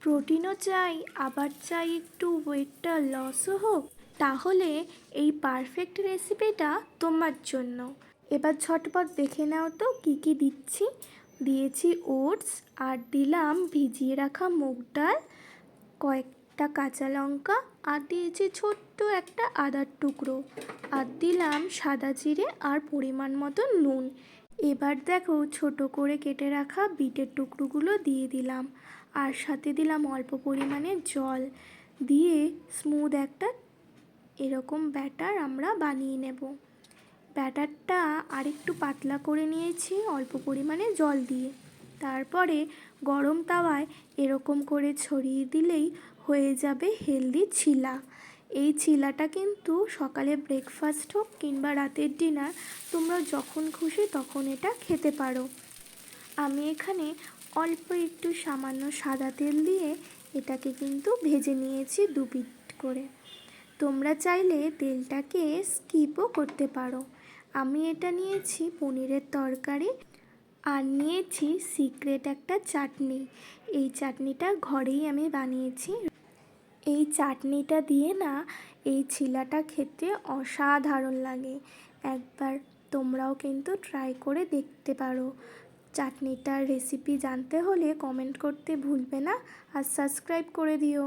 প্রোটিনও চাই, আবার চাই একটু ওয়েটটা লসও হোক, তাহলে এই পারফেক্ট রেসিপিটা তোমার জন্য। এবার ঝটপট দেখে নাও তো কী কী দিচ্ছি। দিয়েছি ওটস, আর দিলাম ভিজিয়ে রাখা মুগ ডাল, কয়েকটা কাঁচা লঙ্কা, আর দিয়েছি ছোট্ট একটা আদার টুকরো, আর দিলাম সাদা জিরে আর পরিমাণ মতো নুন। এবার দেখো ছোট করে কেটে রাখা বিটের টুকরোগুলো দিয়ে দিলাম, আর সাথে দিলাম অল্প পরিমাণে জল দিয়ে স্মুথ একটা এরকম ব্যাটার আমরা বানিয়ে নেব। ব্যাটারটা আরেকটু পাতলা করে নিয়েছি অল্প পরিমাণে জল দিয়ে। তারপরে গরম তাওয়ায় এরকম করে ছড়িয়ে দিলেই হয়ে যাবে হেলদি ছিলা। এই ছিলাটা কিন্তু সকালে ব্রেকফাস্ট হোক কিংবা রাতের ডিনার, তোমরা যখন খুশি তখন এটা খেতে পারো। আমি এখানে অল্প একটু সামান্য সাদা তেল দিয়ে এটাকে কিন্তু ভেজে নিয়েছি 2 পিঠ করে। তোমরা চাইলে তেলটাকে স্কিপও করতে পারো। আমি এটা নিয়েছি পনিরের তরকারি, আর নিয়েছি সিক্রেট একটা চাটনি। এই চাটনিটা ঘরেই আমি বানিয়েছি। এই চাটনিটা দিয়ে না এই ছিলাটা খেতে অসাধারণ লাগে। একবার তোমরাও কিন্তু ট্রাই করে দেখতে পারো। চাটনিটার রেসিপি জানতে হলে কমেন্ট করতে ভুলবে না, আর সাবস্ক্রাইব করে দিও।